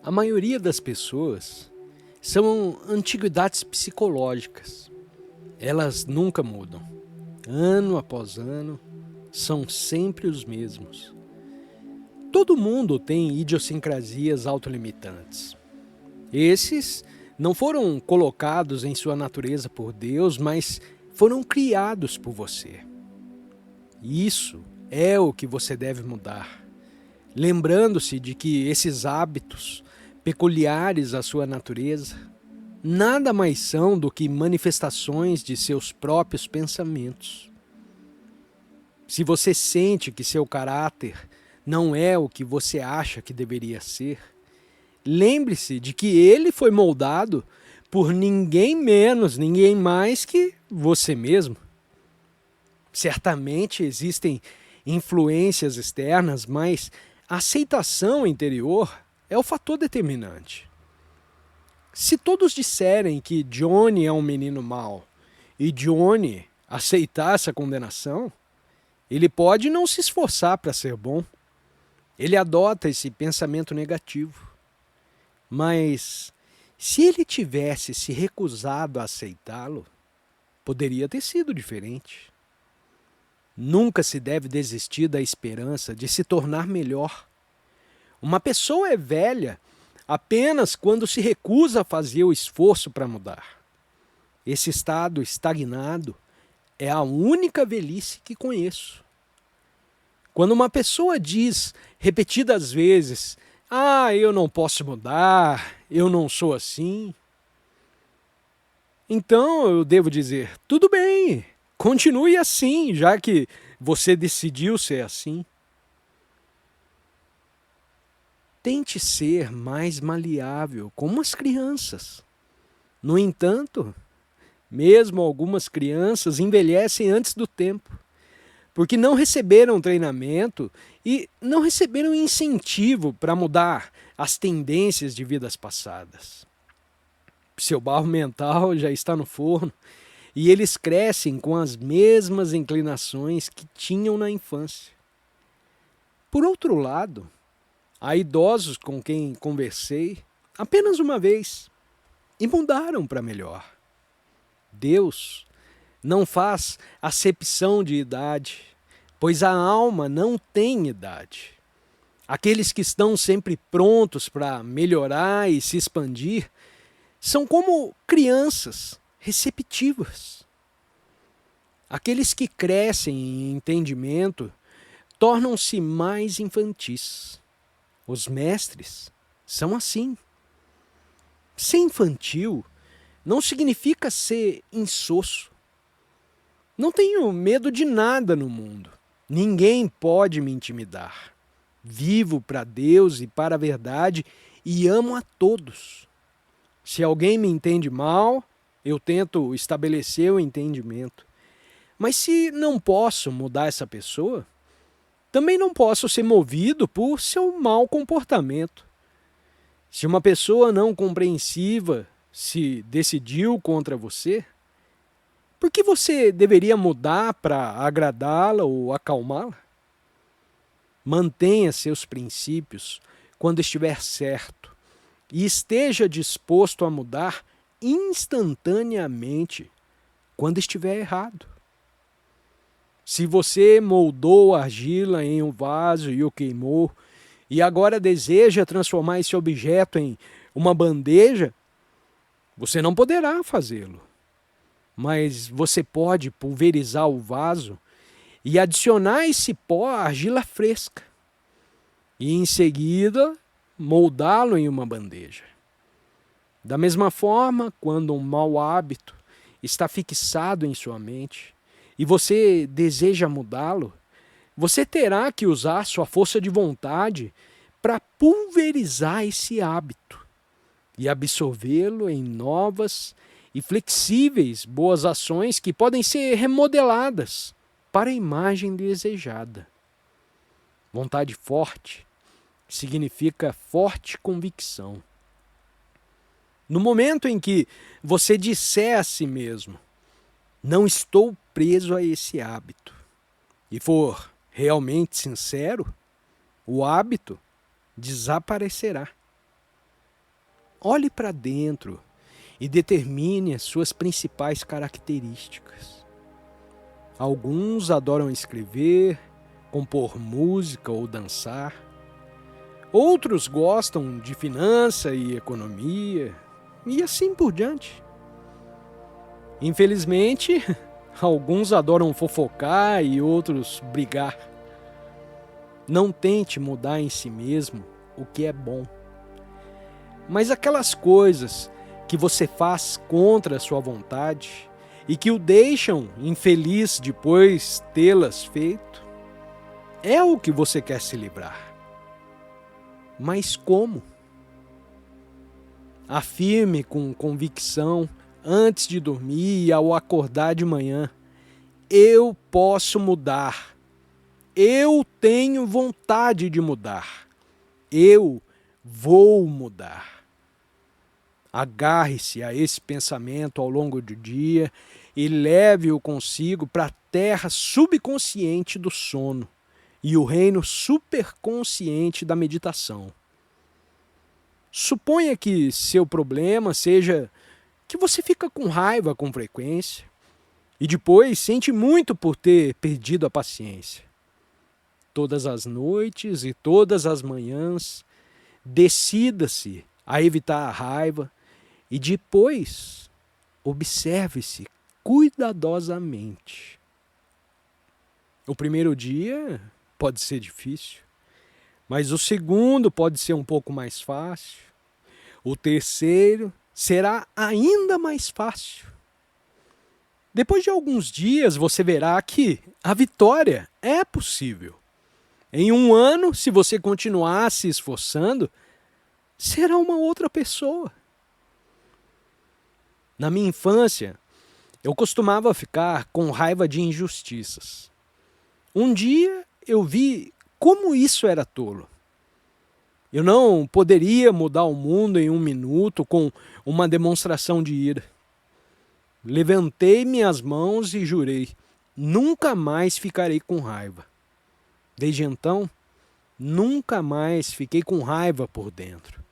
A maioria das pessoas são antiguidades psicológicas. Elas nunca mudam. Ano após ano, são sempre os mesmos. Todo mundo tem idiosincrasias autolimitantes. Esses não foram colocados em sua natureza por Deus, mas foram criados por você. Isso é o que você deve mudar. Lembrando-se de que esses hábitos peculiares à sua natureza nada mais são do que manifestações de seus próprios pensamentos. Se você sente que seu caráter não é o que você acha que deveria ser, lembre-se de que ele foi moldado por ninguém menos, ninguém mais que você mesmo. Certamente existem influências externas, mas a aceitação interior é o fator determinante. Se todos disserem que Johnny é um menino mau e Johnny aceitar essa condenação, ele pode não se esforçar para ser bom. Ele adota esse pensamento negativo. Mas se ele tivesse se recusado a aceitá-lo, poderia ter sido diferente. Nunca se deve desistir da esperança de se tornar melhor. Uma pessoa é velha apenas quando se recusa a fazer o esforço para mudar. Esse estado estagnado é a única velhice que conheço. Quando uma pessoa diz repetidas vezes: eu não posso mudar, eu não sou assim, então eu devo dizer: tudo bem, continue assim, já que você decidiu ser assim. Tente ser mais maleável, como as crianças. No entanto, mesmo algumas crianças envelhecem antes do tempo, porque não receberam treinamento e não receberam incentivo para mudar as tendências de vidas passadas. Seu barro mental já está no forno e eles crescem com as mesmas inclinações que tinham na infância. Por outro lado, há idosos com quem conversei apenas uma vez e mudaram para melhor. Deus não faz acepção de idade, pois a alma não tem idade. Aqueles que estão sempre prontos para melhorar e se expandir são como crianças receptivas. Aqueles que crescem em entendimento tornam-se mais infantis. Os mestres são assim. Ser infantil não significa ser insosso. Não tenho medo de nada no mundo. Ninguém pode me intimidar. Vivo para Deus e para a verdade e amo a todos. Se alguém me entende mal, eu tento estabelecer o entendimento. Mas se não posso mudar essa pessoa, também não posso ser movido por seu mau comportamento. Se uma pessoa não compreensiva se decidiu contra você, por que você deveria mudar para agradá-la ou acalmá-la? Mantenha seus princípios quando estiver certo e esteja disposto a mudar instantaneamente quando estiver errado. Se você moldou a argila em um vaso e o queimou, e agora deseja transformar esse objeto em uma bandeja, você não poderá fazê-lo. Mas você pode pulverizar o vaso e adicionar esse pó à argila fresca. E em seguida, moldá-lo em uma bandeja. Da mesma forma, quando um mau hábito está fixado em sua mente e você deseja mudá-lo, você terá que usar sua força de vontade para pulverizar esse hábito e absorvê-lo em novas e flexíveis boas ações que podem ser remodeladas para a imagem desejada. Vontade forte significa forte convicção. No momento em que você disser a si mesmo: não estou preso a esse hábito, e for realmente sincero, o hábito desaparecerá. olhe para dentro e determine as suas principais características. Alguns adoram escrever, compor música ou dançar. Outros gostam de finança e economia, e assim por diante. Infelizmente, alguns adoram fofocar e outros brigar. Não tente mudar em si mesmo o que é bom. Mas aquelas coisas que você faz contra a sua vontade e que o deixam infeliz depois tê-las feito, é o que você quer se livrar. Mas como? Afirme com convicção antes de dormir e ao acordar de manhã: eu posso mudar. Eu tenho vontade de mudar. Eu vou mudar. Agarre-se a esse pensamento ao longo do dia e leve-o consigo para a terra subconsciente do sono e o reino superconsciente da meditação. Suponha que seu problema seja que você fica com raiva com frequência e depois sente muito por ter perdido a paciência. Todas as noites e todas as manhãs, decida-se a evitar a raiva e depois observe-se cuidadosamente. O primeiro dia pode ser difícil, mas o segundo pode ser um pouco mais fácil. O terceiro será ainda mais fácil. Depois de alguns dias, você verá que a vitória é possível. Em um ano, se você continuar se esforçando, será uma outra pessoa. Na minha infância, eu costumava ficar com raiva de injustiças. Um dia eu vi como isso era tolo. Eu não poderia mudar o mundo em um minuto com uma demonstração de ira. Levantei minhas mãos e jurei: nunca mais ficarei com raiva. Desde então, nunca mais fiquei com raiva por dentro,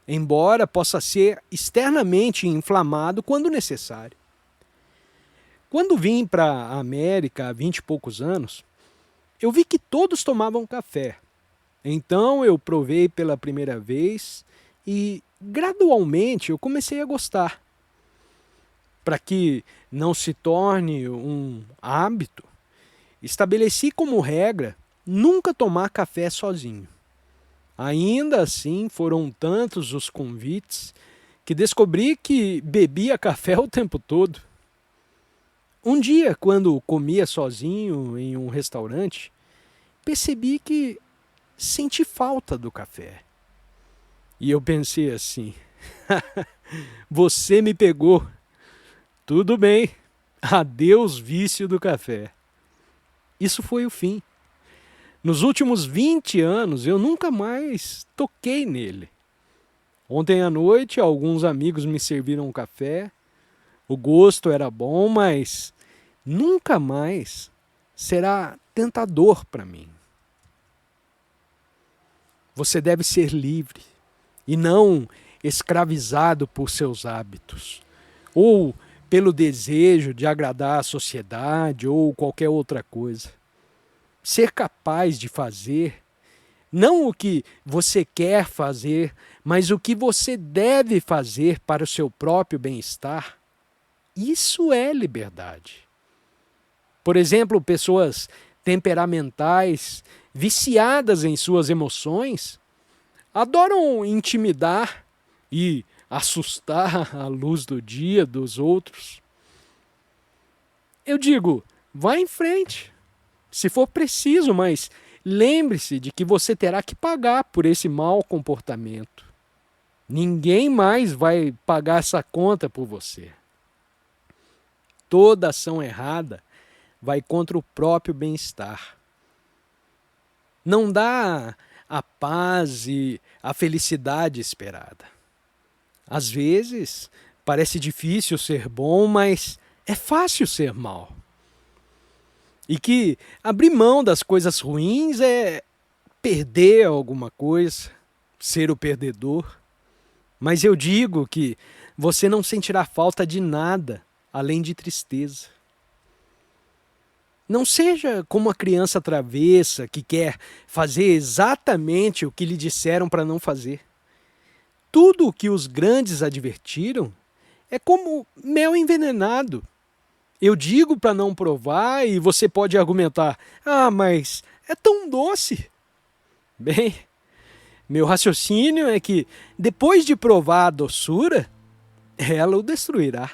embora possa ser externamente inflamado quando necessário. Quando vim para a América há 20 e poucos anos, eu vi que todos tomavam café. Então eu provei pela primeira vez e, gradualmente, eu comecei a gostar. Para que não se torne um hábito, estabeleci como regra nunca tomar café sozinho. Ainda assim, foram tantos os convites que descobri que bebia café o tempo todo. Um dia, quando comia sozinho em um restaurante, percebi que senti falta do café. E eu pensei assim: você me pegou. Tudo bem, adeus vício do café. Isso foi o fim. Nos últimos 20 anos, eu nunca mais toquei nele. Ontem à noite, alguns amigos me serviram um café. O gosto era bom, mas nunca mais será tentador para mim. Você deve ser livre e não escravizado por seus hábitos, ou pelo desejo de agradar a sociedade ou qualquer outra coisa. Ser capaz de fazer, não o que você quer fazer, mas o que você deve fazer para o seu próprio bem-estar, isso é liberdade. Por exemplo, pessoas temperamentais, viciadas em suas emoções, adoram intimidar e assustar à luz do dia dos outros. Eu digo, vá em frente, se for preciso, mas lembre-se de que você terá que pagar por esse mau comportamento. Ninguém mais vai pagar essa conta por você. Toda ação errada vai contra o próprio bem-estar. Não dá a paz e a felicidade esperada. Às vezes, parece difícil ser bom, mas é fácil ser mal. E que abrir mão das coisas ruins é perder alguma coisa, ser o perdedor. Mas eu digo que você não sentirá falta de nada além de tristeza. Não seja como a criança travessa que quer fazer exatamente o que lhe disseram para não fazer. Tudo o que os grandes advertiram é como mel envenenado. Eu digo para não provar e você pode argumentar: ah, mas é tão doce. Bem, meu raciocínio é que depois de provar a doçura, ela o destruirá.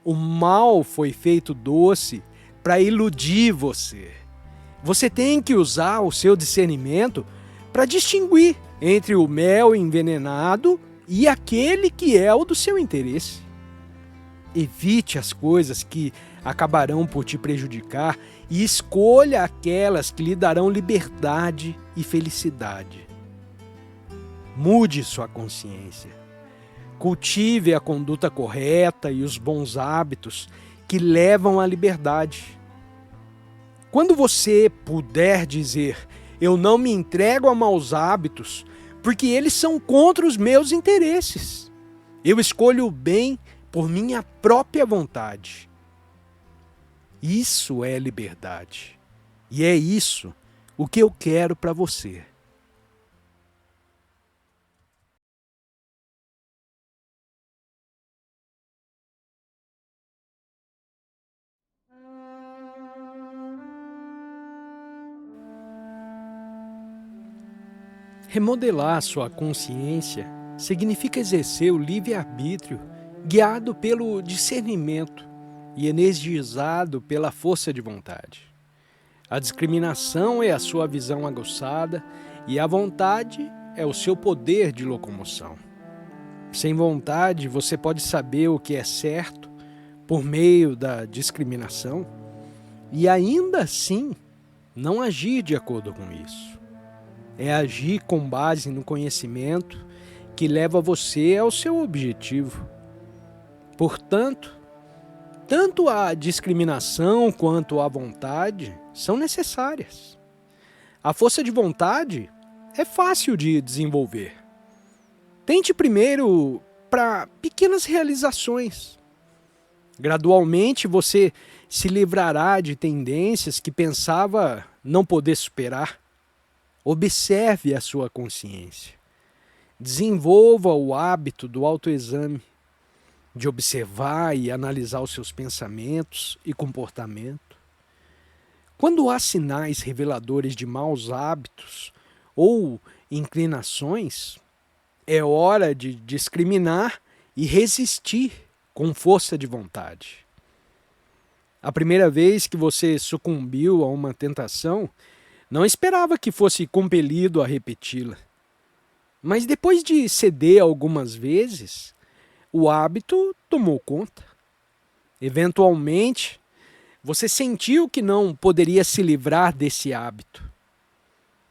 O mal foi feito doce para iludir você. Você tem que usar o seu discernimento para distinguir entre o mel envenenado e aquele que é o do seu interesse. Evite as coisas que acabarão por te prejudicar e escolha aquelas que lhe darão liberdade e felicidade. Mude sua consciência. Cultive a conduta correta e os bons hábitos que levam à liberdade. Quando você puder dizer: eu não me entrego a maus hábitos, porque eles são contra os meus interesses. Eu escolho o bem por minha própria vontade. Isso é liberdade. E é isso o que eu quero para você. Remodelar sua consciência significa exercer o livre-arbítrio guiado pelo discernimento e energizado pela força de vontade. A discriminação é a sua visão aguçada e a vontade é o seu poder de locomoção. Sem vontade, você pode saber o que é certo por meio da discriminação e ainda assim não agir de acordo com isso. É agir com base no conhecimento que leva você ao seu objetivo. Portanto, tanto a discriminação quanto a vontade são necessárias. A força de vontade é fácil de desenvolver. Tente primeiro para pequenas realizações. Gradualmente você se livrará de tendências que pensava não poder superar. Observe a sua consciência. Desenvolva o hábito do autoexame, de observar e analisar os seus pensamentos e comportamento. Quando há sinais reveladores de maus hábitos ou inclinações, é hora de discriminar e resistir com força de vontade. A primeira vez que você sucumbiu a uma tentação, não esperava que fosse compelido a repeti-la. Mas depois de ceder algumas vezes, o hábito tomou conta. Eventualmente, você sentiu que não poderia se livrar desse hábito.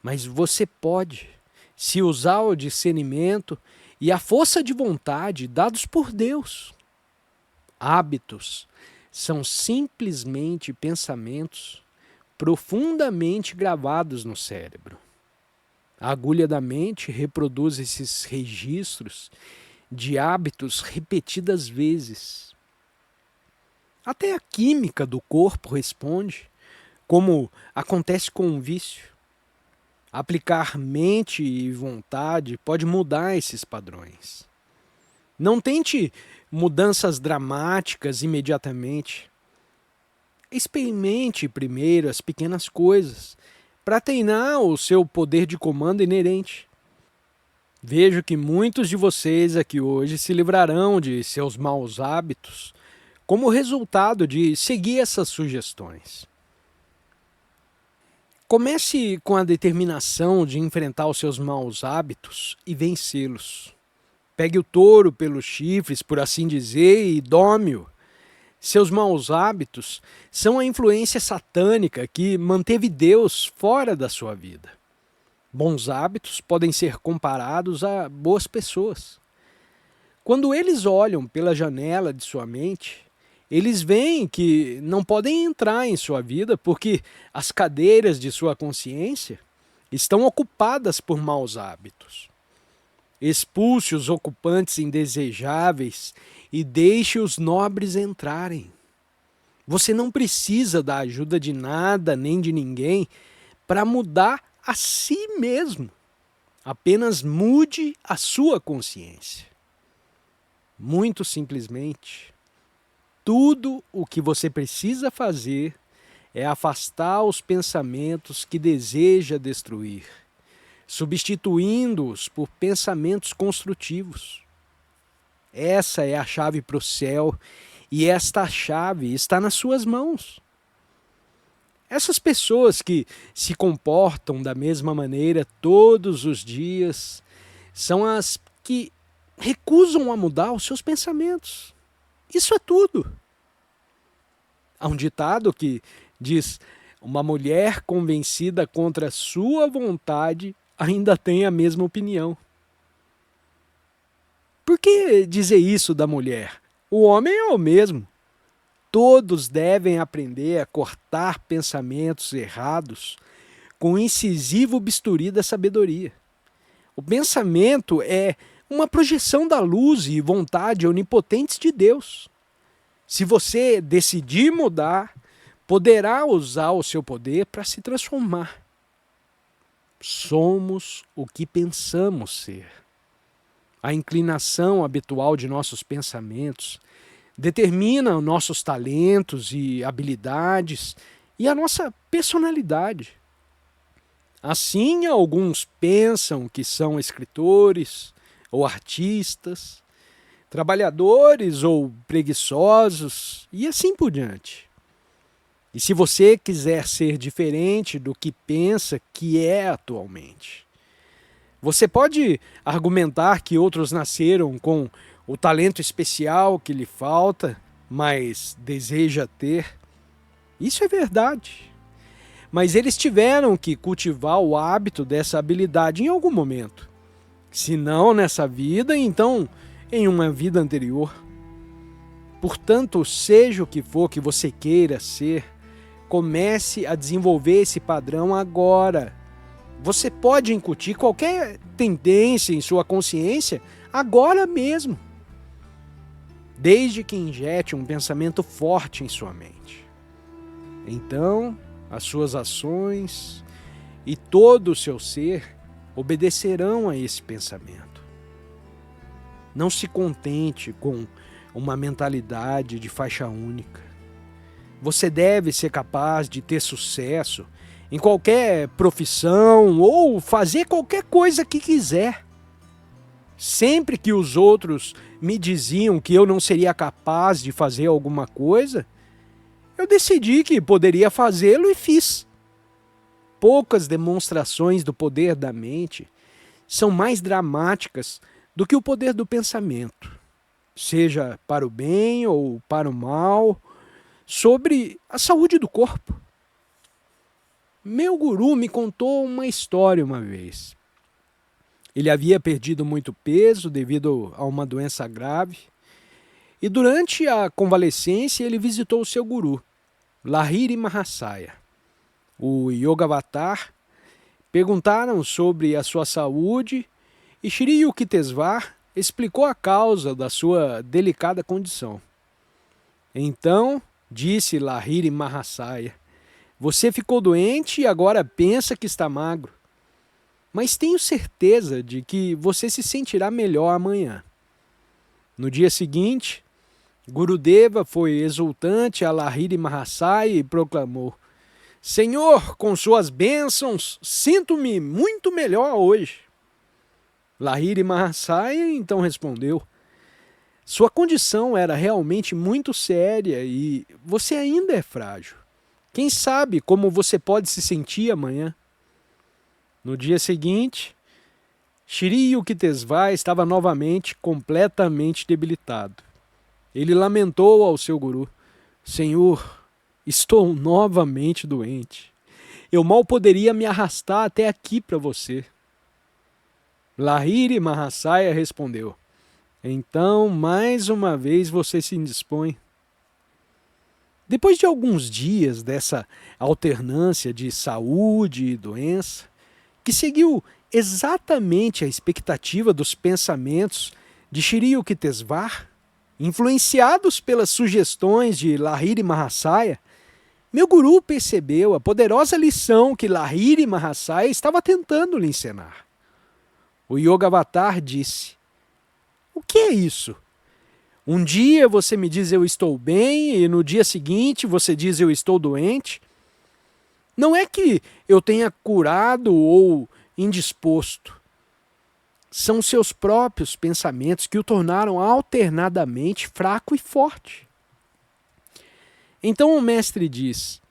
Mas você pode, se usar o discernimento e a força de vontade dados por Deus. Hábitos são simplesmente pensamentos profundamente gravados no cérebro. A agulha da mente reproduz esses registros de hábitos repetidas vezes. Até a química do corpo responde, como acontece com um vício. Aplicar mente e vontade pode mudar esses padrões. Não tente mudanças dramáticas imediatamente. Experimente primeiro as pequenas coisas, para treinar o seu poder de comando inerente. Vejo que muitos de vocês aqui hoje se livrarão de seus maus hábitos como resultado de seguir essas sugestões. Comece com a determinação de enfrentar os seus maus hábitos e vencê-los. Pegue o touro pelos chifres, por assim dizer, e dome-o. Seus maus hábitos são a influência satânica que manteve Deus fora da sua vida. Bons hábitos podem ser comparados a boas pessoas. Quando eles olham pela janela de sua mente, eles veem que não podem entrar em sua vida porque as cadeiras de sua consciência estão ocupadas por maus hábitos. Expulse os ocupantes indesejáveis e deixe os nobres entrarem. Você não precisa da ajuda de nada nem de ninguém para mudar a si mesmo. Apenas mude a sua consciência. Muito simplesmente, tudo o que você precisa fazer é afastar os pensamentos que deseja destruir, substituindo-os por pensamentos construtivos. Essa é a chave para o céu e esta chave está nas suas mãos. Essas pessoas que se comportam da mesma maneira todos os dias são as que recusam a mudar os seus pensamentos. Isso é tudo. Há um ditado que diz: uma mulher convencida contra sua vontade ainda tem a mesma opinião. Por que dizer isso da mulher? O homem é o mesmo. Todos devem aprender a cortar pensamentos errados com o incisivo bisturi da sabedoria. O pensamento é uma projeção da luz e vontade onipotentes de Deus. Se você decidir mudar, poderá usar o seu poder para se transformar. Somos o que pensamos ser. A inclinação habitual de nossos pensamentos determina nossos talentos e habilidades e a nossa personalidade. Assim, alguns pensam que são escritores ou artistas, trabalhadores ou preguiçosos e assim por diante. E se você quiser ser diferente do que pensa que é atualmente, você pode argumentar que outros nasceram com o talento especial que lhe falta, mas deseja ter. Isso é verdade. Mas eles tiveram que cultivar o hábito dessa habilidade em algum momento. Se não nessa vida, então em uma vida anterior. Portanto, seja o que for que você queira ser, comece a desenvolver esse padrão agora. Você pode incutir qualquer tendência em sua consciência agora mesmo, desde que injete um pensamento forte em sua mente. Então, as suas ações e todo o seu ser obedecerão a esse pensamento. Não se contente com uma mentalidade de faixa única. Você deve ser capaz de ter sucesso em qualquer profissão ou fazer qualquer coisa que quiser. Sempre que os outros me diziam que eu não seria capaz de fazer alguma coisa, eu decidi que poderia fazê-lo e fiz. Poucas demonstrações do poder da mente são mais dramáticas do que o poder do pensamento, seja para o bem ou para o mal, sobre a saúde do corpo. Meu guru me contou uma história uma vez. Ele havia perdido muito peso devido a uma doença grave e durante a convalescência ele visitou o seu guru, Lahiri Mahasaya. O Yogavatar perguntaram sobre a sua saúde e Shri Yukteswar explicou a causa da sua delicada condição. Então, disse Lahiri Mahasaya, você ficou doente e agora pensa que está magro. Mas tenho certeza de que você se sentirá melhor amanhã. No dia seguinte, Gurudeva foi exultante a Lahiri Mahasaya e proclamou: Senhor, com suas bênçãos, sinto-me muito melhor hoje. Lahiri Mahasaya então respondeu: sua condição era realmente muito séria e você ainda é frágil. Quem sabe como você pode se sentir amanhã? No dia seguinte, Shri Yukteswar estava novamente completamente debilitado. Ele lamentou ao seu guru: Senhor, estou novamente doente. Eu mal poderia me arrastar até aqui para você. Lahiri Mahasaya respondeu: então, mais uma vez você se indispõe. Depois de alguns dias dessa alternância de saúde e doença, que seguiu exatamente a expectativa dos pensamentos de Shri Yukteswar, influenciados pelas sugestões de Lahiri Mahasaya, meu guru percebeu a poderosa lição que Lahiri Mahasaya estava tentando lhe ensinar. O Yogavatar disse: "O que é isso? Um dia você me diz eu estou bem e no dia seguinte você diz eu estou doente. Não é que eu tenha curado ou indisposto. São seus próprios pensamentos que o tornaram alternadamente fraco e forte." Então o mestre diz: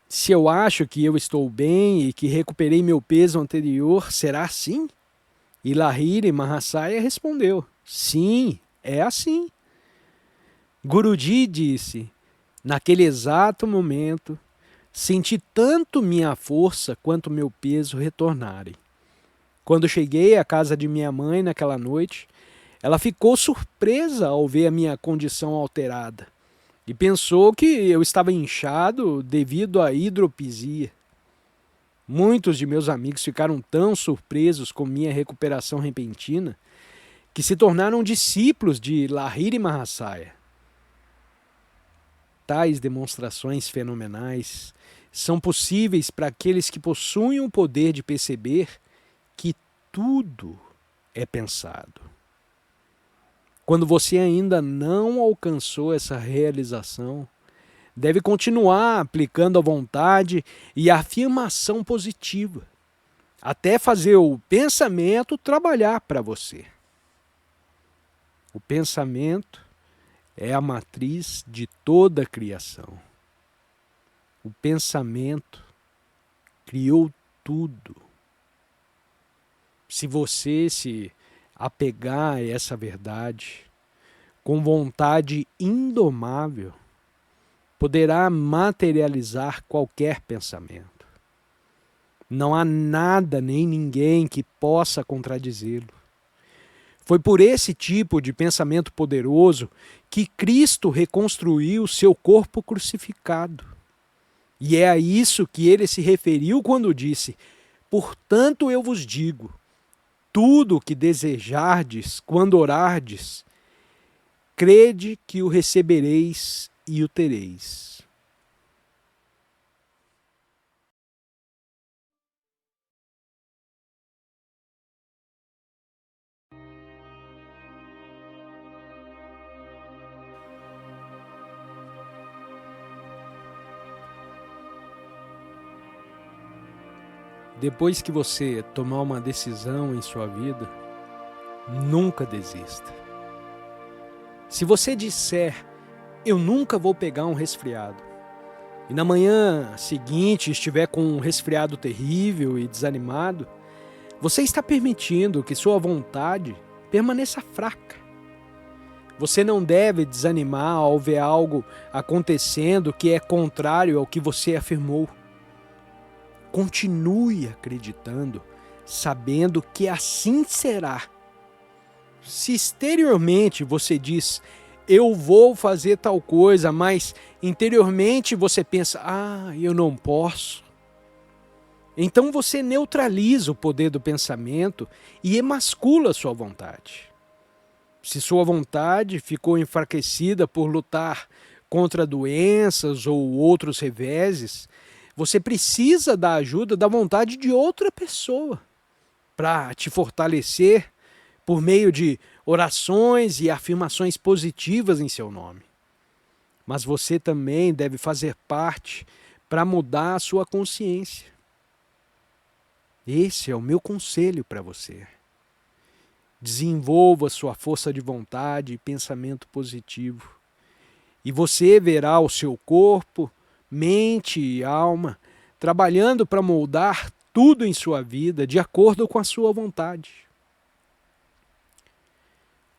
"Se eu acho que eu estou bem e que recuperei meu peso anterior, será assim?" E Lahiri Mahasaya respondeu: "Sim, é assim." Guruji disse: "Naquele exato momento, senti tanto minha força quanto meu peso retornarem. Quando cheguei à casa de minha mãe naquela noite, ela ficou surpresa ao ver a minha condição alterada e pensou que eu estava inchado devido à hidropisia. Muitos de meus amigos ficaram tão surpresos com minha recuperação repentina que se tornaram discípulos de Lahiri Mahasaya. Tais demonstrações fenomenais são possíveis para aqueles que possuem o poder de perceber que tudo é pensado. Quando você ainda não alcançou essa realização, deve continuar aplicando a vontade e a afirmação positiva, até fazer o pensamento trabalhar para você. O pensamento é a matriz de toda a criação. O pensamento criou tudo. Se você se apegar a essa verdade com vontade indomável, poderá materializar qualquer pensamento. Não há nada nem ninguém que possa contradizê-lo. Foi por esse tipo de pensamento poderoso que Cristo reconstruiu seu corpo crucificado. E é a isso que ele se referiu quando disse: "Portanto eu vos digo, tudo o que desejardes quando orardes, crede que o recebereis e o tereis." Depois que você tomar uma decisão em sua vida, nunca desista. Se você disser: "Eu nunca vou pegar um resfriado", e na manhã seguinte estiver com um resfriado terrível e desanimado, você está permitindo que sua vontade permaneça fraca. Você não deve desanimar ao ver algo acontecendo que é contrário ao que você afirmou. Continue acreditando, sabendo que assim será. Se exteriormente você diz: "Eu vou fazer tal coisa", mas interiormente você pensa: "Eu não posso", então você neutraliza o poder do pensamento e emascula sua vontade. Se sua vontade ficou enfraquecida por lutar contra doenças ou outros reveses, você precisa da ajuda da vontade de outra pessoa para te fortalecer por meio de orações e afirmações positivas em seu nome. Mas você também deve fazer parte para mudar a sua consciência. Esse é o meu conselho para você. Desenvolva sua força de vontade e pensamento positivo, e você verá o seu corpo, mente e alma trabalhando para moldar tudo em sua vida de acordo com a sua vontade.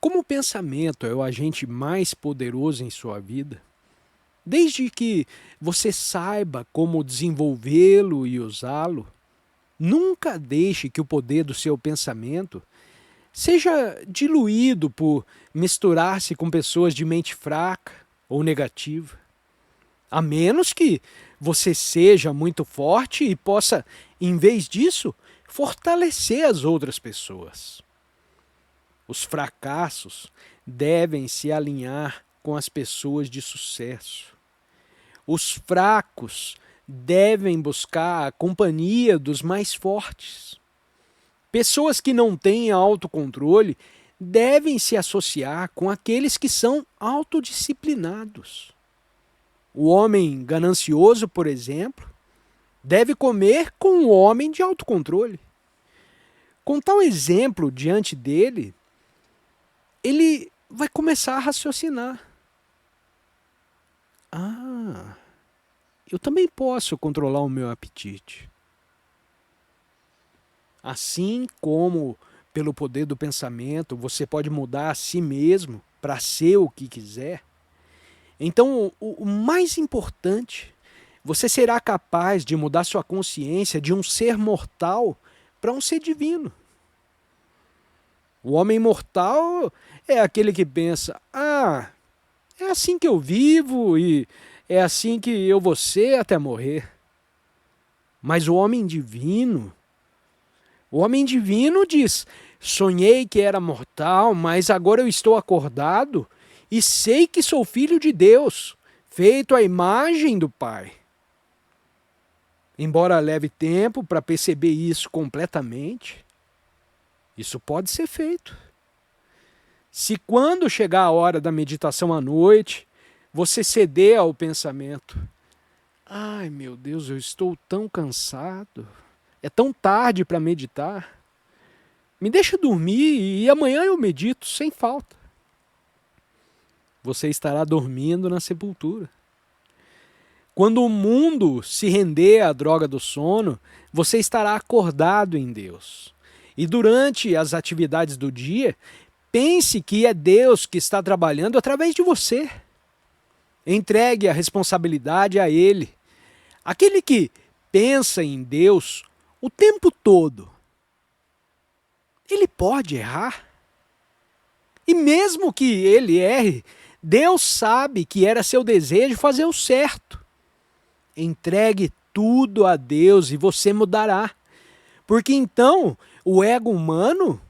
Como o pensamento é o agente mais poderoso em sua vida, desde que você saiba como desenvolvê-lo e usá-lo, nunca deixe que o poder do seu pensamento seja diluído por misturar-se com pessoas de mente fraca ou negativa. A menos que você seja muito forte e possa, em vez disso, fortalecer as outras pessoas. Os fracassos devem se alinhar com as pessoas de sucesso. Os fracos devem buscar a companhia dos mais fortes. Pessoas que não têm autocontrole devem se associar com aqueles que são autodisciplinados. O homem ganancioso, por exemplo, deve comer com o homem de autocontrole. Com tal exemplo diante dele, ele vai começar a raciocinar. Eu também posso controlar o meu apetite. Assim como, pelo poder do pensamento, você pode mudar a si mesmo para ser o que quiser, então o mais importante, você será capaz de mudar sua consciência de um ser mortal para um ser divino. O homem mortal é aquele que pensa, é assim que eu vivo e é assim que eu vou ser até morrer. Mas o homem divino diz, sonhei que era mortal, mas agora eu estou acordado e sei que sou filho de Deus, feito à imagem do Pai. Embora leve tempo para perceber isso completamente, isso pode ser feito. Se quando chegar a hora da meditação à noite, você ceder ao pensamento, ai meu Deus, eu estou tão cansado, é tão tarde para meditar, me deixa dormir e amanhã eu medito sem falta. Você estará dormindo na sepultura. Quando o mundo se render à droga do sono, você estará acordado em Deus. E durante as atividades do dia, pense que é Deus que está trabalhando através de você. Entregue a responsabilidade a Ele. Aquele que pensa em Deus o tempo todo, ele pode errar. E mesmo que ele erre, Deus sabe que era seu desejo fazer o certo. Entregue tudo a Deus e você mudará. Porque então o ego humano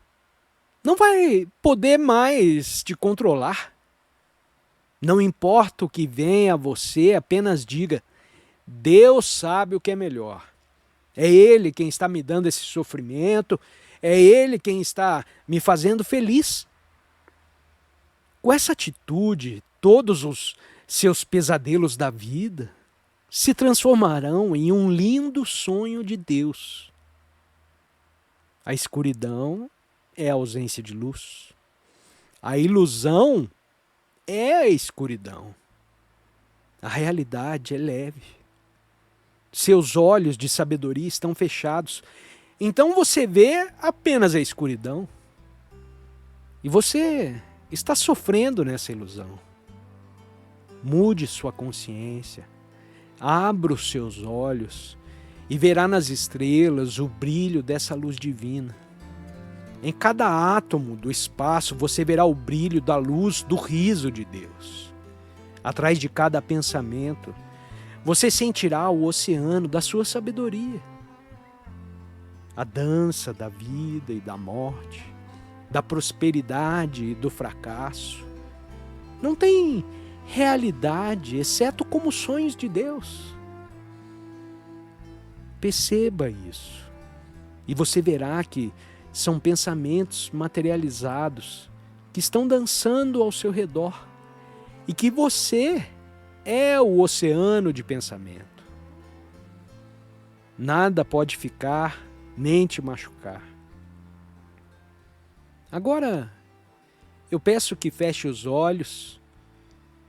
não vai poder mais te controlar. Não importa o que venha a você, apenas diga, Deus sabe o que é melhor. É Ele quem está me dando esse sofrimento, é Ele quem está me fazendo feliz. Com essa atitude, todos os seus pesadelos da vida se transformarão em um lindo sonho de Deus. A escuridão é a ausência de luz. A ilusão é a escuridão. A realidade é leve. Seus olhos de sabedoria estão fechados. Então você vê apenas a escuridão. E você está sofrendo nessa ilusão. Mude sua consciência. Abra os seus olhos e verá nas estrelas o brilho dessa luz divina. Em cada átomo do espaço você verá o brilho da luz do riso de Deus. Atrás de cada pensamento, você sentirá o oceano da sua sabedoria. A dança da vida e da morte, da prosperidade e do fracasso. Não tem realidade, exceto como sonhos de Deus. Perceba isso. E você verá que são pensamentos materializados que estão dançando ao seu redor. E que você é o oceano de pensamento. Nada pode ficar nem te machucar. Agora, eu peço que feche os olhos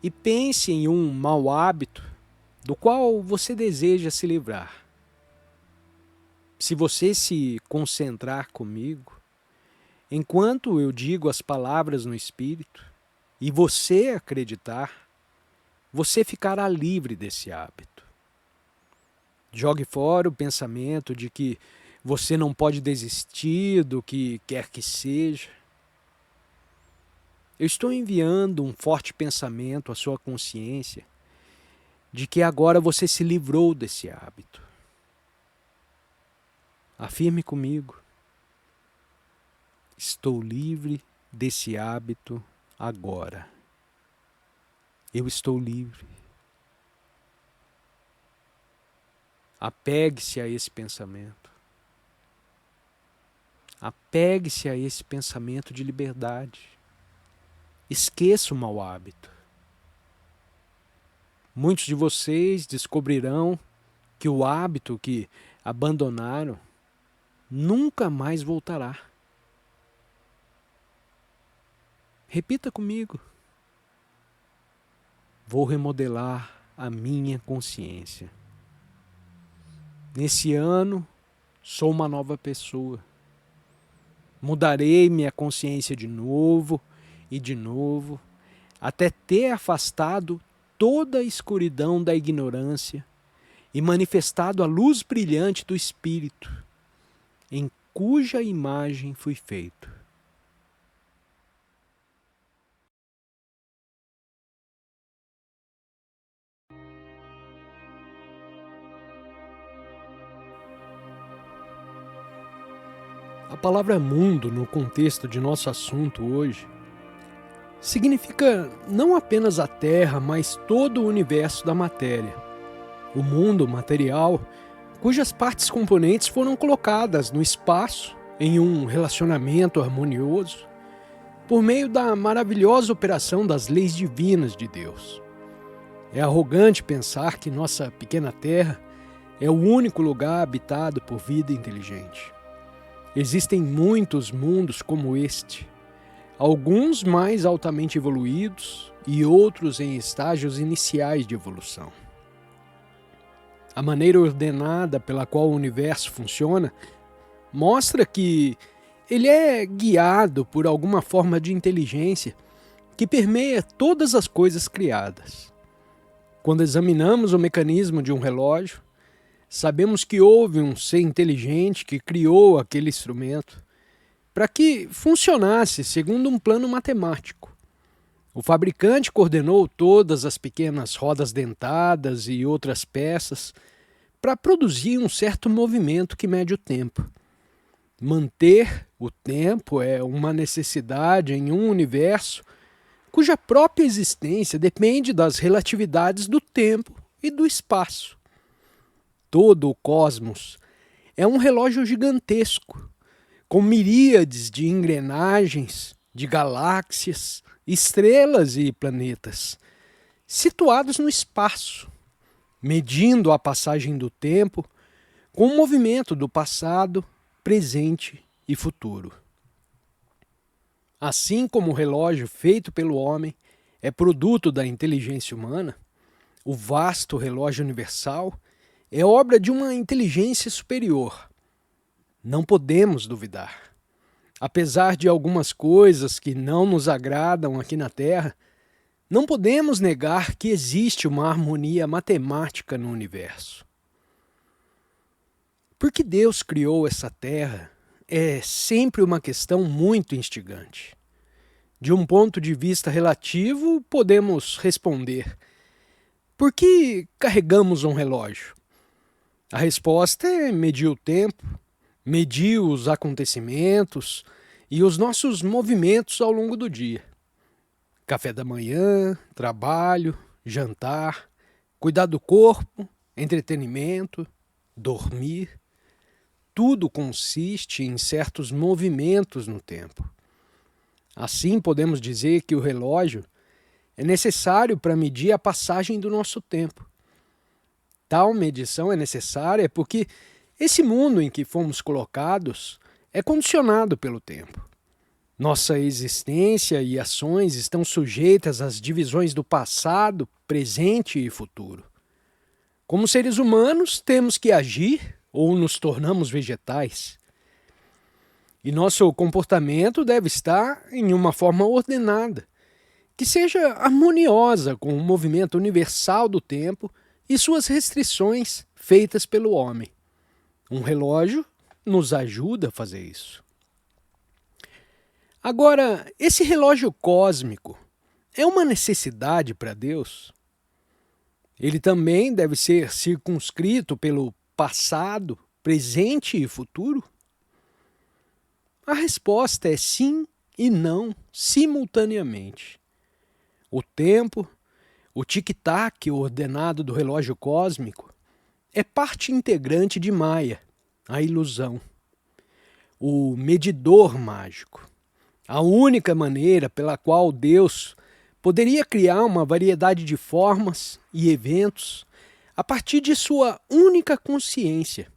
e pense em um mau hábito do qual você deseja se livrar. Se você se concentrar comigo, enquanto eu digo as palavras no Espírito, e você acreditar, você ficará livre desse hábito. Jogue fora o pensamento de que você não pode desistir do que quer que seja. Eu estou enviando um forte pensamento à sua consciência de que agora você se livrou desse hábito. Afirme comigo: estou livre desse hábito agora. Eu estou livre. Apegue-se a esse pensamento. Apegue-se a esse pensamento de liberdade. Esqueça o mau hábito. Muitos de vocês descobrirão que o hábito que abandonaram nunca mais voltará. Repita comigo: vou remodelar a minha consciência. Nesse ano, sou uma nova pessoa. Mudarei minha consciência de novo e de novo, até ter afastado toda a escuridão da ignorância e manifestado a luz brilhante do Espírito, em cuja imagem fui feito. A palavra mundo, no contexto de nosso assunto hoje, significa não apenas a Terra, mas todo o universo da matéria. O mundo material, cujas partes componentes foram colocadas no espaço em um relacionamento harmonioso, por meio da maravilhosa operação das leis divinas de Deus. É arrogante pensar que nossa pequena Terra é o único lugar habitado por vida inteligente. Existem muitos mundos como este, alguns mais altamente evoluídos e outros em estágios iniciais de evolução. A maneira ordenada pela qual o universo funciona mostra que ele é guiado por alguma forma de inteligência que permeia todas as coisas criadas. Quando examinamos o mecanismo de um relógio, sabemos que houve um ser inteligente que criou aquele instrumento para que funcionasse segundo um plano matemático. O fabricante coordenou todas as pequenas rodas dentadas e outras peças para produzir um certo movimento que mede o tempo. Manter o tempo é uma necessidade em um universo cuja própria existência depende das relatividades do tempo e do espaço. Todo o cosmos é um relógio gigantesco, com miríades de engrenagens, de galáxias, estrelas e planetas, situados no espaço, medindo a passagem do tempo com o movimento do passado, presente e futuro. Assim como o relógio feito pelo homem é produto da inteligência humana, o vasto relógio universal é obra de uma inteligência superior. Não podemos duvidar. Apesar de algumas coisas que não nos agradam aqui na Terra, não podemos negar que existe uma harmonia matemática no universo. Por que Deus criou essa Terra é sempre uma questão muito instigante. De um ponto de vista relativo, podemos responder: por que carregamos um relógio? A resposta é medir o tempo, medir os acontecimentos e os nossos movimentos ao longo do dia. Café da manhã, trabalho, jantar, cuidar do corpo, entretenimento, dormir. Tudo consiste em certos movimentos no tempo. Assim, podemos dizer que o relógio é necessário para medir a passagem do nosso tempo. Tal medição é necessária porque esse mundo em que fomos colocados é condicionado pelo tempo. Nossa existência e ações estão sujeitas às divisões do passado, presente e futuro. Como seres humanos, temos que agir ou nos tornamos vegetais. E nosso comportamento deve estar em uma forma ordenada, que seja harmoniosa com o movimento universal do tempo e suas restrições feitas pelo homem. Um relógio nos ajuda a fazer isso. Agora, esse relógio cósmico é uma necessidade para Deus? Ele também deve ser circunscrito pelo passado, presente e futuro? A resposta é sim e não simultaneamente. O tempo, o tic-tac ordenado do relógio cósmico, é parte integrante de Maia, a ilusão. O medidor mágico, a única maneira pela qual Deus poderia criar uma variedade de formas e eventos a partir de sua única consciência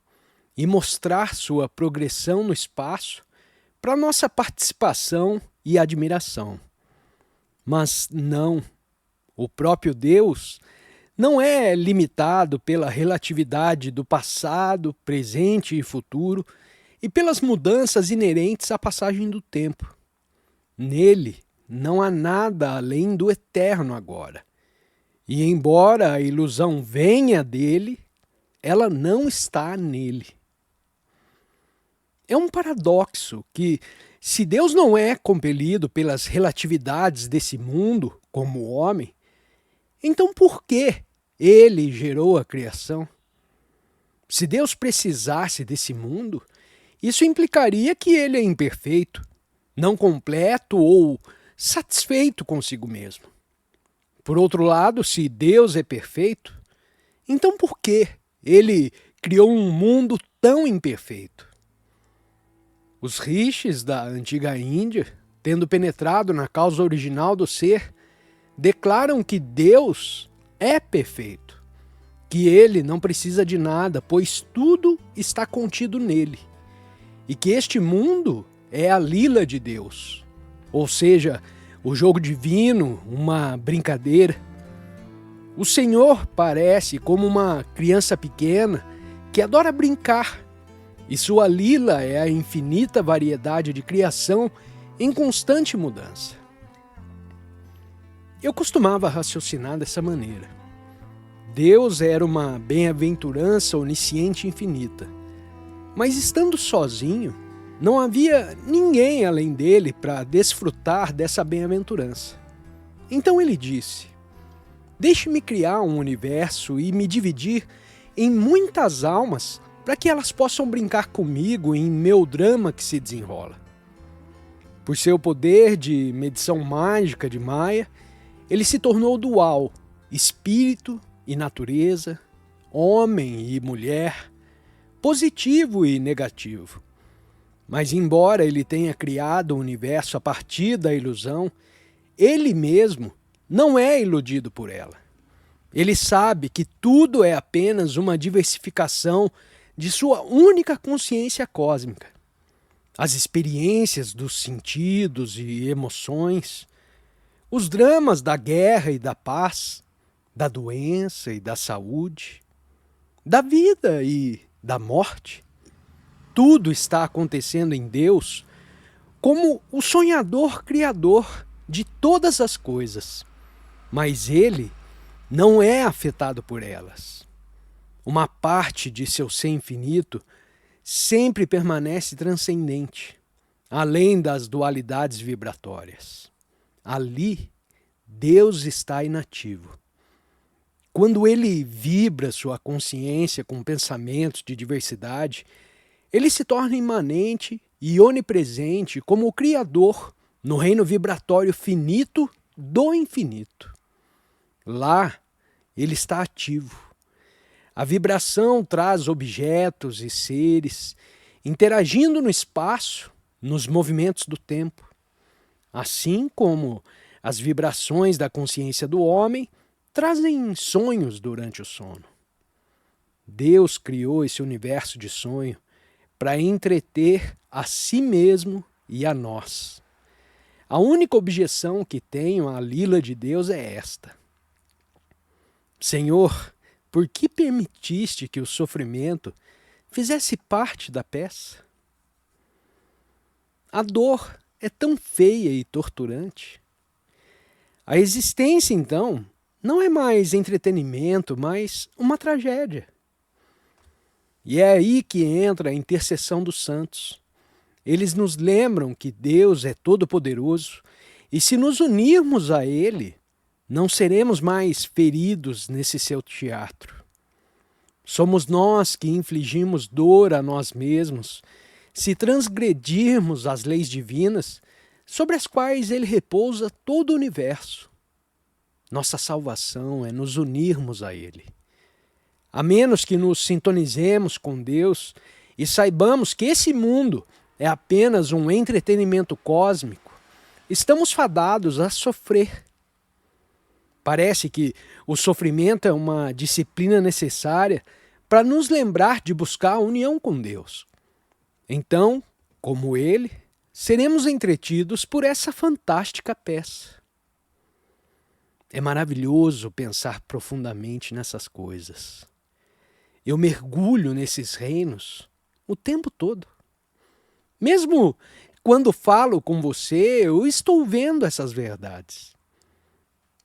e mostrar sua progressão no espaço para nossa participação e admiração. Mas não, o próprio Deus não é limitado pela relatividade do passado, presente e futuro e pelas mudanças inerentes à passagem do tempo. Nele não há nada além do eterno agora. E embora a ilusão venha dele, ela não está nele. É um paradoxo que, se Deus não é compelido pelas relatividades desse mundo, como o homem, então por que ele gerou a criação? Se Deus precisasse desse mundo, isso implicaria que ele é imperfeito, não completo ou satisfeito consigo mesmo. Por outro lado, se Deus é perfeito, então por que ele criou um mundo tão imperfeito? Os rishis da antiga Índia, tendo penetrado na causa original do ser, declaram que Deus é perfeito, que ele não precisa de nada, pois tudo está contido nele, e que este mundo é a lila de Deus, ou seja, o jogo divino, uma brincadeira. O Senhor parece como uma criança pequena que adora brincar, e sua lila é a infinita variedade de criação em constante mudança. Eu costumava raciocinar dessa maneira. Deus era uma bem-aventurança onisciente infinita, mas estando sozinho, não havia ninguém além dele para desfrutar dessa bem-aventurança. Então ele disse: deixe-me criar um universo e me dividir em muitas almas para que elas possam brincar comigo em meu drama que se desenrola. Por seu poder de medição mágica de Maia, ele se tornou dual, espírito e natureza, homem e mulher, positivo e negativo. Mas embora ele tenha criado o universo a partir da ilusão, ele mesmo não é iludido por ela. Ele sabe que tudo é apenas uma diversificação de sua única consciência cósmica. As experiências dos sentidos e emoções, os dramas da guerra e da paz, da doença e da saúde, da vida e da morte, tudo está acontecendo em Deus como o sonhador criador de todas as coisas, mas ele não é afetado por elas. Uma parte de seu ser infinito sempre permanece transcendente, além das dualidades vibratórias. Ali, Deus está inativo. Quando ele vibra sua consciência com pensamentos de diversidade, ele se torna imanente e onipresente como o Criador no reino vibratório finito do infinito. Lá, ele está ativo. A vibração traz objetos e seres interagindo no espaço, nos movimentos do tempo. Assim como as vibrações da consciência do homem trazem sonhos durante o sono. Deus criou esse universo de sonho para entreter a si mesmo e a nós. A única objeção que tenho à lila de Deus é esta: Senhor, por que permitiste que o sofrimento fizesse parte da peça? A dor é tão feia e torturante. A existência, então, não é mais entretenimento, mas uma tragédia. E é aí que entra a intercessão dos santos. Eles nos lembram que Deus é todo-poderoso e se nos unirmos a Ele, não seremos mais feridos nesse seu teatro. Somos nós que infligimos dor a nós mesmos se transgredirmos as leis divinas sobre as quais ele repousa todo o universo. Nossa salvação é nos unirmos a ele. A menos que nos sintonizemos com Deus e saibamos que esse mundo é apenas um entretenimento cósmico, estamos fadados a sofrer. Parece que o sofrimento é uma disciplina necessária para nos lembrar de buscar a união com Deus. Então, como ele, seremos entretidos por essa fantástica peça. É maravilhoso pensar profundamente nessas coisas. Eu mergulho nesses reinos o tempo todo. Mesmo quando falo com você, eu estou vendo essas verdades.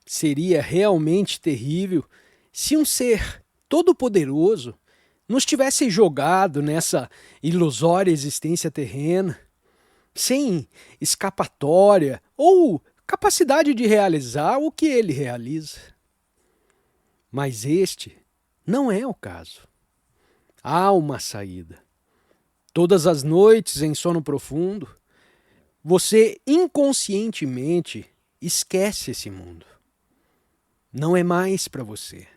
Seria realmente terrível se um ser todo-poderoso nos tivesse jogado nessa ilusória existência terrena, sem escapatória ou capacidade de realizar o que ele realiza. Mas este não é o caso. Há uma saída. Todas as noites, em sono profundo, você inconscientemente esquece esse mundo. Não é mais para você.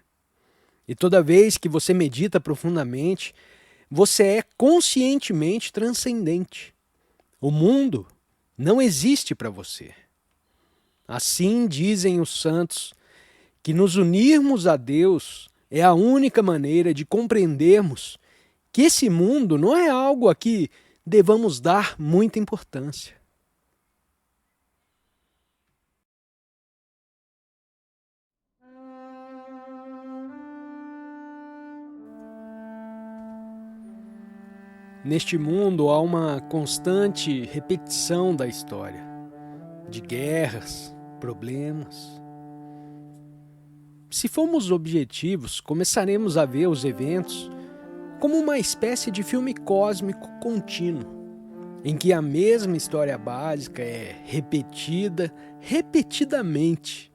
E toda vez que você medita profundamente, você é conscientemente transcendente. O mundo não existe para você. Assim dizem os santos que nos unirmos a Deus é a única maneira de compreendermos que esse mundo não é algo a que devamos dar muita importância. Neste mundo há uma constante repetição da história, de guerras, problemas. Se formos objetivos, começaremos a ver os eventos como uma espécie de filme cósmico contínuo, em que a mesma história básica é repetida repetidamente,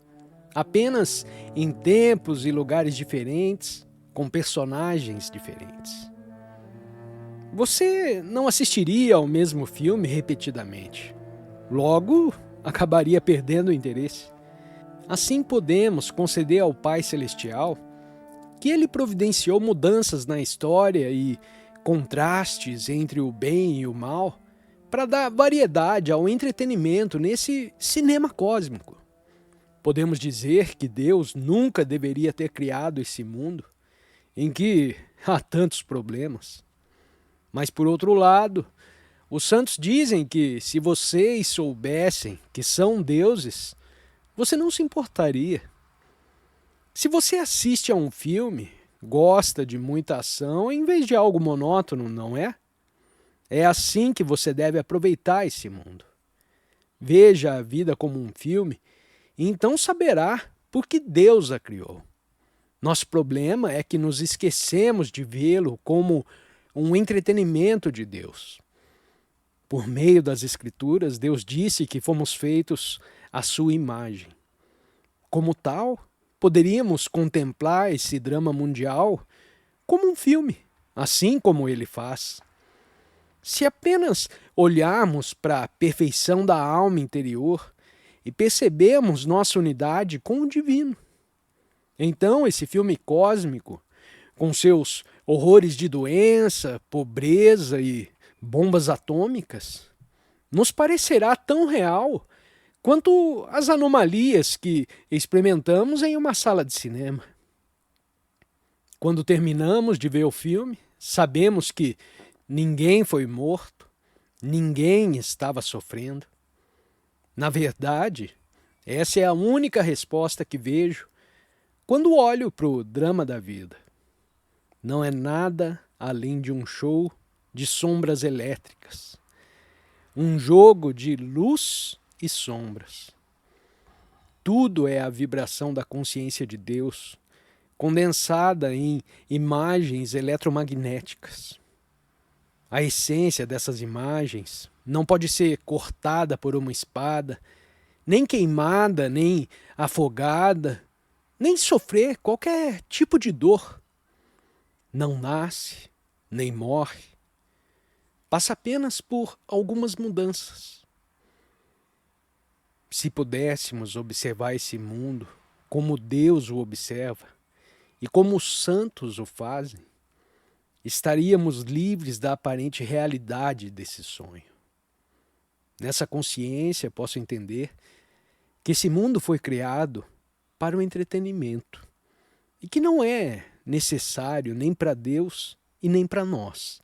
apenas em tempos e lugares diferentes, com personagens diferentes. Você não assistiria ao mesmo filme repetidamente. Logo, acabaria perdendo o interesse. Assim podemos conceder ao Pai Celestial que Ele providenciou mudanças na história e contrastes entre o bem e o mal para dar variedade ao entretenimento nesse cinema cósmico. Podemos dizer que Deus nunca deveria ter criado esse mundo em que há tantos problemas. Mas, por outro lado, os santos dizem que se vocês soubessem que são deuses, você não se importaria. Se você assiste a um filme, gosta de muita ação em vez de algo monótono, não é? É assim que você deve aproveitar esse mundo. Veja a vida como um filme e então saberá por que Deus a criou. Nosso problema é que nos esquecemos de vê-lo como um entretenimento de Deus. Por meio das Escrituras, Deus disse que fomos feitos à sua imagem. Como tal, poderíamos contemplar esse drama mundial como um filme, assim como ele faz. Se apenas olharmos para a perfeição da alma interior e percebermos nossa unidade com o divino, então esse filme cósmico, com seus horrores de doença, pobreza e bombas atômicas, nos parecerá tão real quanto as anomalias que experimentamos em uma sala de cinema. Quando terminamos de ver o filme, sabemos que ninguém foi morto, ninguém estava sofrendo. Na verdade, essa é a única resposta que vejo quando olho para o drama da vida. Não é nada além de um show de sombras elétricas. Um jogo de luz e sombras. Tudo é a vibração da consciência de Deus, condensada em imagens eletromagnéticas. A essência dessas imagens não pode ser cortada por uma espada, nem queimada, nem afogada, nem sofrer qualquer tipo de dor. não nasce, nem morre, passa apenas por algumas mudanças. Se pudéssemos observar esse mundo como Deus o observa e como os santos o fazem, estaríamos livres da aparente realidade desse sonho. Nessa consciência, posso entender que esse mundo foi criado para o entretenimento e que não é necessário nem para Deus e nem para nós.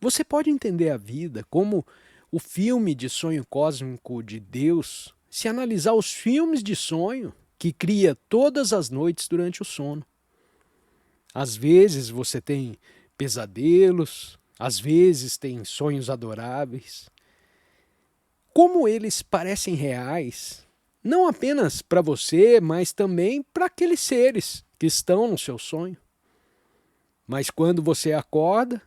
Você pode entender a vida como o filme de sonho cósmico de Deus se analisar os filmes de sonho que cria todas as noites durante o sono. Às vezes você tem pesadelos, às vezes tem sonhos adoráveis. Como eles parecem reais, não apenas para você, mas também para aqueles seres que estão no seu sonho. Mas quando você acorda,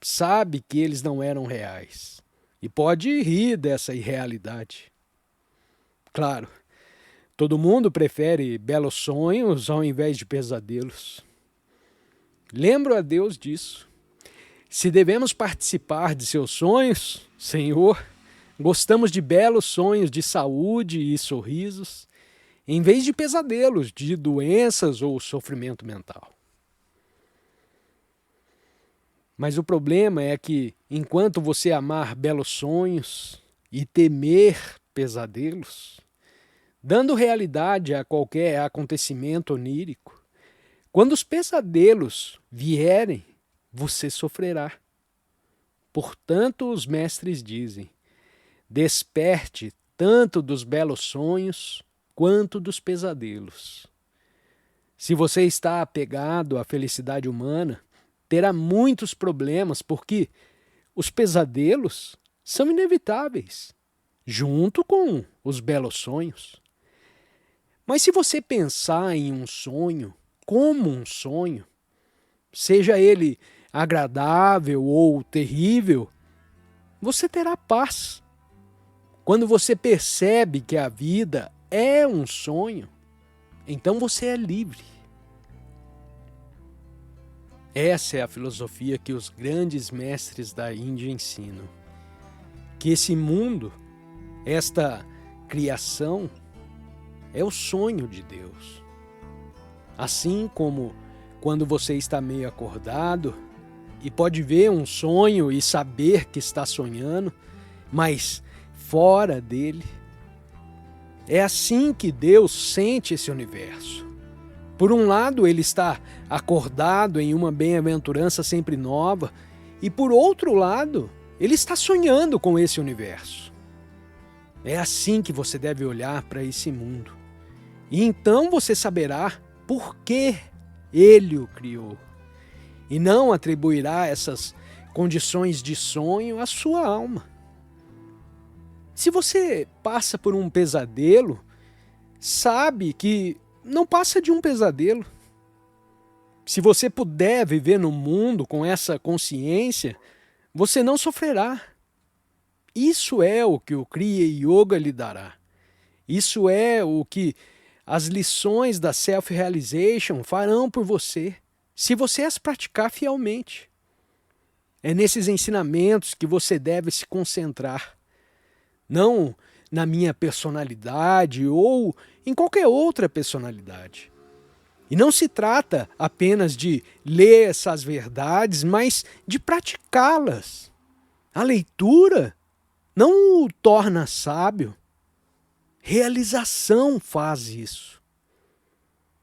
sabe que eles não eram reais e pode rir dessa irrealidade. Claro, todo mundo prefere belos sonhos ao invés de pesadelos. Lembro a Deus disso. Se devemos participar de seus sonhos, Senhor, gostamos de belos sonhos de saúde e sorrisos, em vez de pesadelos de doenças ou sofrimento mental. Mas o problema é que, enquanto você amar belos sonhos e temer pesadelos, dando realidade a qualquer acontecimento onírico, quando os pesadelos vierem, você sofrerá. Portanto, os mestres dizem: desperte tanto dos belos sonhos quanto dos pesadelos. Se você está apegado à felicidade humana, terá muitos problemas, porque os pesadelos são inevitáveis, junto com os belos sonhos. Mas se você pensar em um sonho como um sonho, seja ele agradável ou terrível, você terá paz. Quando você percebe que a vida é um sonho, então você é livre. Essa é a filosofia que os grandes mestres da Índia ensinam. Que esse mundo, esta criação, é o sonho de Deus. Assim como quando você está meio acordado e pode ver um sonho e saber que está sonhando, mas fora dele, é assim que Deus sente esse universo. Por um lado, ele está acordado em uma bem-aventurança sempre nova, e por outro lado, ele está sonhando com esse universo. É assim que você deve olhar para esse mundo. E então você saberá por que ele o criou. E não atribuirá essas condições de sonho à sua alma. Se você passa por um pesadelo, sabe que não passa de um pesadelo. Se você puder viver no mundo com essa consciência, você não sofrerá. Isso é o que o Kriya Yoga lhe dará. Isso é o que as lições da Self-Realization farão por você, se você as praticar fielmente. É nesses ensinamentos que você deve se concentrar. Não na minha personalidade ou em qualquer outra personalidade. E não se trata apenas de ler essas verdades, mas de praticá-las. A leitura não o torna sábio. Realização faz isso.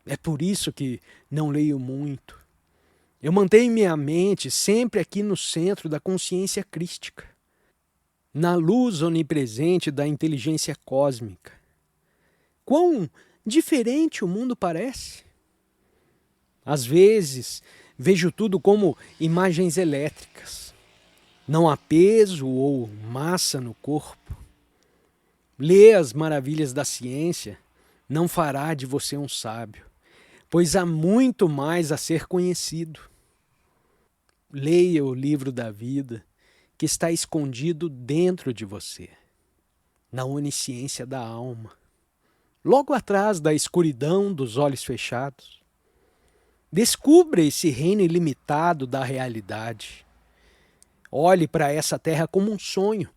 É por isso que não leio muito. Eu mantenho minha mente sempre aqui no centro da consciência crística, na luz onipresente da inteligência cósmica. Quão diferente o mundo parece! Às vezes, vejo tudo como imagens elétricas. Não há peso ou massa no corpo. Ler as maravilhas da ciência não fará de você um sábio, pois há muito mais a ser conhecido. Leia o livro da vida que está escondido dentro de você, na onisciência da alma, logo atrás da escuridão dos olhos fechados. Descubra esse reino ilimitado da realidade. Olhe para essa terra como um sonho.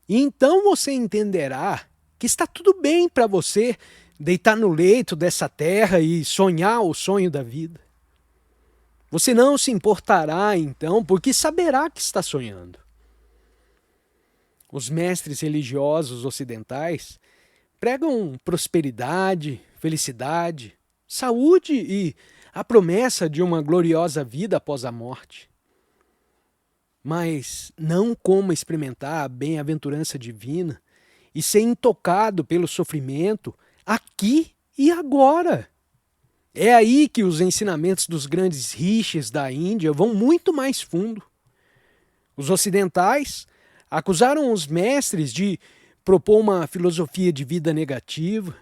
E então você entenderá que está tudo bem para você deitar no leito dessa terra e sonhar o sonho da vida. Você não se importará então, porque saberá que está sonhando. Os mestres religiosos ocidentais pregam prosperidade, felicidade, saúde e a promessa de uma gloriosa vida após a morte. Mas não como experimentar a bem-aventurança divina e ser intocado pelo sofrimento aqui e agora. É aí que os ensinamentos dos grandes rishis da Índia vão muito mais fundo. Os ocidentais acusaram os mestres de propor uma filosofia de vida negativa.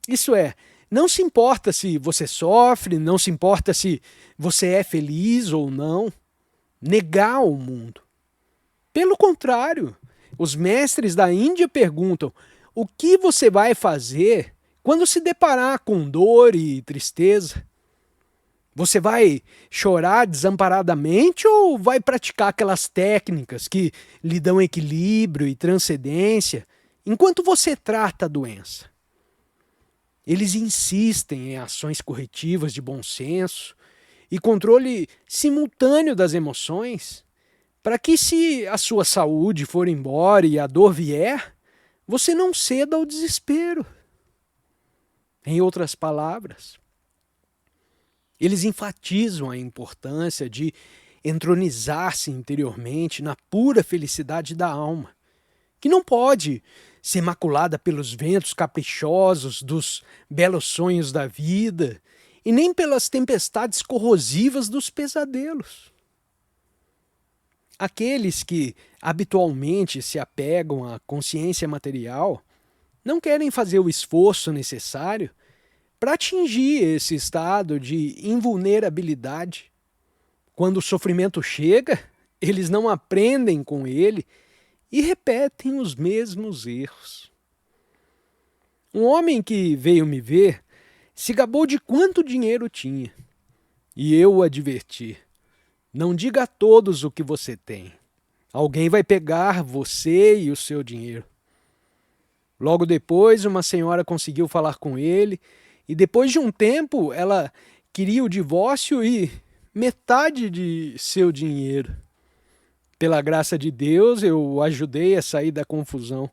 Isso é, não se importa se você sofre, não se importa se você é feliz ou não. Negar o mundo. Pelo contrário, os mestres da Índia perguntam: o que você vai fazer quando se deparar com dor e tristeza? Você vai chorar desamparadamente ou vai praticar aquelas técnicas que lhe dão equilíbrio e transcendência enquanto você trata a doença? Eles insistem em ações corretivas de bom senso e controle simultâneo das emoções, para que, se a sua saúde for embora e a dor vier, você não ceda ao desespero. Em outras palavras, eles enfatizam a importância de entronizar-se interiormente na pura felicidade da alma, que não pode ser maculada pelos ventos caprichosos dos belos sonhos da vida e nem pelas tempestades corrosivas dos pesadelos. Aqueles que habitualmente se apegam à consciência material não querem fazer o esforço necessário para atingir esse estado de invulnerabilidade. Quando o sofrimento chega, eles não aprendem com ele e repetem os mesmos erros. Um homem que veio me ver se gabou de quanto dinheiro tinha. E eu o adverti: não diga a todos o que você tem. Alguém vai pegar você e o seu dinheiro. Logo depois, uma senhora conseguiu falar com ele e depois de um tempo ela queria o divórcio e metade de seu dinheiro. Pela graça de Deus, eu o ajudei a sair da confusão.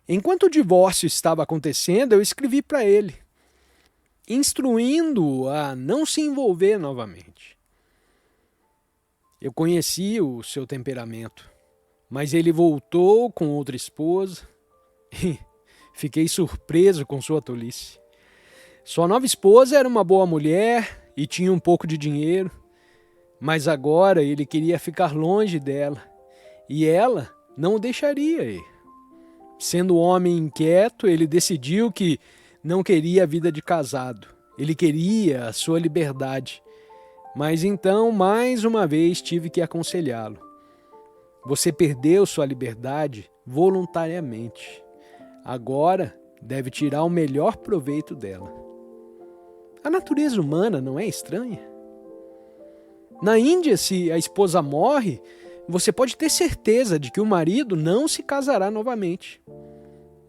Enquanto o divórcio estava acontecendo, eu escrevi para ele, instruindo-o a não se envolver novamente. Eu conhecia o seu temperamento, mas ele voltou com outra esposa e fiquei surpreso com sua tolice. Sua nova esposa era uma boa mulher e tinha um pouco de dinheiro, mas agora ele queria ficar longe dela e ela não o deixaria ir. Sendo um homem inquieto, ele decidiu que não queria a vida de casado. Ele queria a sua liberdade. Mas então, mais uma vez, tive que aconselhá-lo. Você perdeu sua liberdade voluntariamente. Agora deve tirar o melhor proveito dela. A natureza humana não é estranha? Na Índia, se a esposa morre, você pode ter certeza de que o marido não se casará novamente.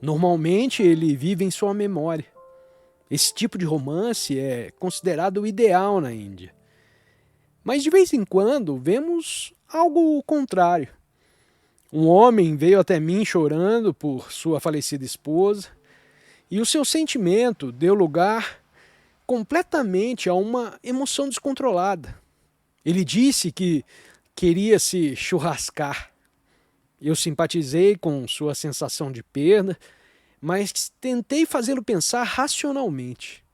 Normalmente, ele vive em sua memória. Esse tipo de romance é considerado o ideal na Índia. Mas de vez em quando, vemos algo contrário. Um homem veio até mim chorando por sua falecida esposa, e o seu sentimento deu lugar completamente a uma emoção descontrolada. Ele disse que queria se churrascar. Eu simpatizei com sua sensação de perda, mas tentei fazê-lo pensar racionalmente.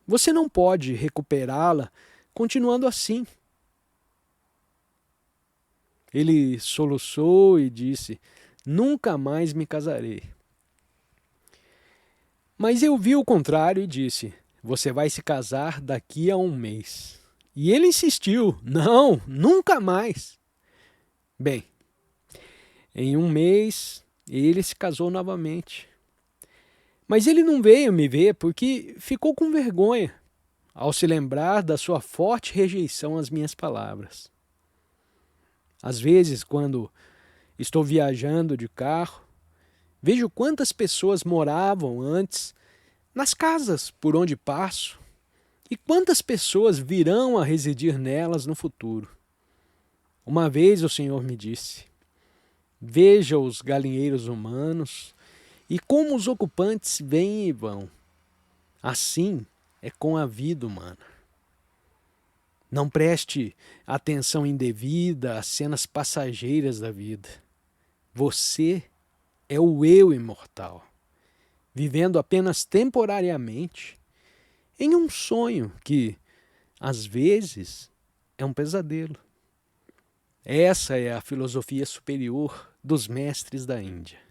Você não pode recuperá-la continuando assim. Ele soluçou e disse: nunca mais me casarei. Mas eu vi o contrário e disse: você vai se casar daqui a um mês. E ele insistiu: não, nunca mais. Bem, em um mês ele se casou novamente. Mas ele não veio me ver porque ficou com vergonha. ao se lembrar da sua forte rejeição às minhas palavras. Às vezes, quando estou viajando de carro, vejo quantas pessoas moravam antes nas casas por onde passo e quantas pessoas virão a residir nelas no futuro. Uma vez o Senhor me disse: veja os galinheiros humanos e como os ocupantes vêm e vão. Assim é com a vida humana. Não preste atenção indevida às cenas passageiras da vida. Você é o eu imortal, vivendo apenas temporariamente em um sonho que, às vezes, é um pesadelo. Essa é a filosofia superior dos mestres da Índia.